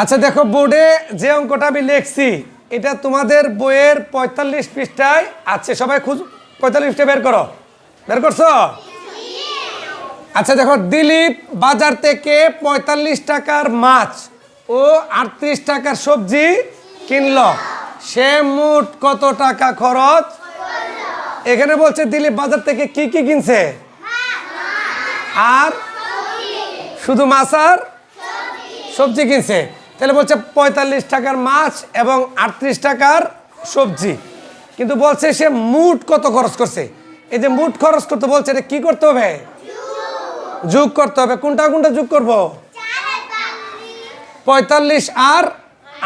আচ্ছা দেখো, বোর্ডে যে অঙ্কটা আমি লিখছি এটা তোমাদের বইয়ের 45 পৃষ্ঠায় আছে। সবাই 45 পৃষ্ঠা বের করো। বের করছো? আচ্ছা দেখো, দিলীপ বাজার থেকে 45 টাকার মাছ ও 38 টাকার সবজি কিনলো। সে মোট কত টাকা খরচ? এখানে বলছে দিলীপ বাজার থেকে কি কি কিনছে? আর শুধু মাছ আর সবজি কিনছে। তাহলে বলছে 45 টাকার মাছ এবং 38 টাকার সবজি, কিন্তু বলছে সে মোট কত খরচ করছে। এই যে মোট খরচ করতে বলছে, এটা কি করতে হবে? যোগ করতে হবে। কোনটা কোনটা যোগ করব? 45 আর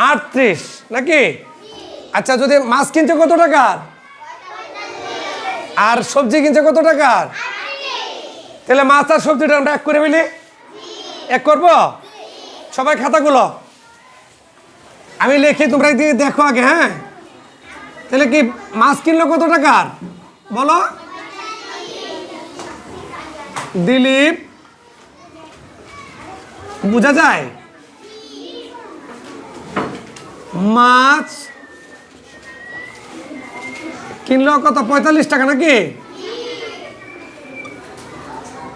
38 নাকি? আচ্ছা, যদি মাছ কিনছে কত টাকার আর সবজি কিনছে কত টাকার, তাহলে মাছ আর সবজিটা আমরা এক করে ফেলি। এক করব? সবাই খাতাগুলো আমি লিখি, তোমরা দেখো আগে। হ্যাঁ, তাহলে কি মাছ কিনলো কত টাকার বলো? দিলীপ, বোঝা যায়, মাছ কিনলো কত? 45 টাকা নাকি?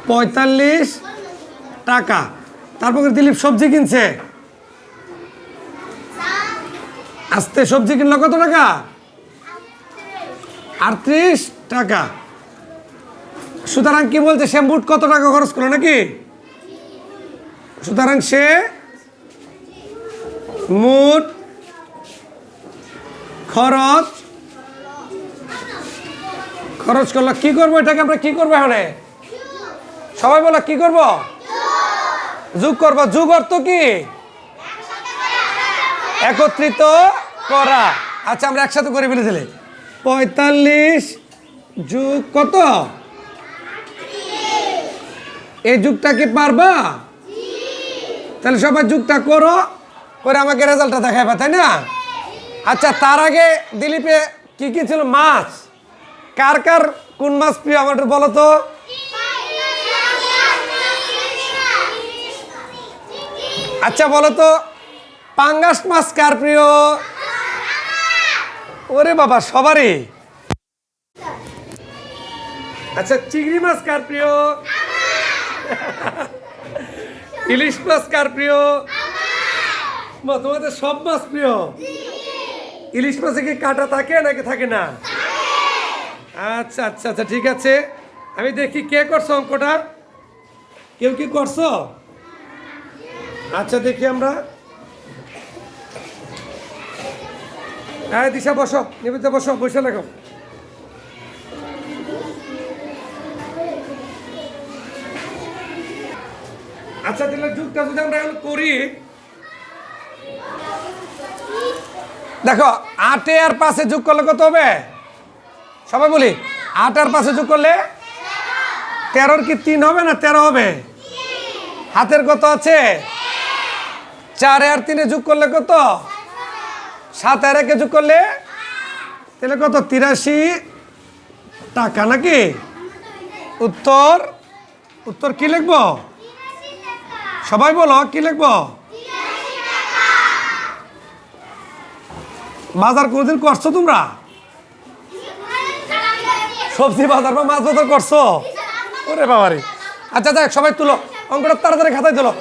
45 টাকা। তারপর দিলীপ সবজি কিনছে, আস্তে সবজি কিনলো কত টাকা? 38 টাকা। সুতরাং কি বলছে, সে মোট কত টাকা খরচ করলো নাকি? সুতরাং সে মোট খরচ করলো। কি করবো এটাকে আমরা? কি করবো এখানে? সবাই বলো কি করব? যোগ করব। যোগ অর্থ কি? একত্রিত করা। আচ্ছা, আমরা একসাথে করে ফেলে দিলে 45 যোগ কত? এই যুগটা কি পারবা? তাহলে সবাই যুগটা করো, করে আমাকে রেজাল্টটা দেখাইবা, তাই না? আচ্ছা, তার আগে দিলীপে কি কি ছিল? মাছ। কার কার কোন মাছ প্রিয় আমার একটু বলো তো? আচ্ছা বলো তো, পাঙ্গাস মাছ কার প্রিয়? ওরে বাবা, সবারই। আচ্ছা, চিংড়ি মাছ কার প্রিয়? ইলিশ মাছ কার প্রিয়? তোমাদের সব মাছ প্রিয়। ইলিশ মাছে কি কাঁটা থাকে নাকি থাকে না? আচ্ছা আচ্ছা আচ্ছা, ঠিক আছে। আমি দেখি কে করছো অঙ্কটা। কেউ কি করছো? আচ্ছা, দেখি আমরা। হ্যাঁ, দিশা বসো, নিবেদিতা বসো, বসে লাগো। আচ্ছা, তাহলে যুগটা যদি আমরা এখন করি, দেখো 8 আর 5 যোগ করলে কত হবে? সবাই বলি, 8 আর 5 যোগ করলে 13। কি 3 হবে না 13 হবে? হাতের কত আছে? 4 আর 3 যোগ করলে কত? 7 আর 1 যোগ করলে তাহলে কত? 83 টাকা নাকি? উত্তর উত্তর কি লিখবো? সবাই বলো কি লিখবো? বাজার কোনদিন করছো তোমরা? সবজি বাজার বা মাছ বাজার করছো? ওরে বাবারে। আচ্ছা যাক, সবাই তুলো অঙ্কটা, তাড়াতাড়ি খাতায় তুলো।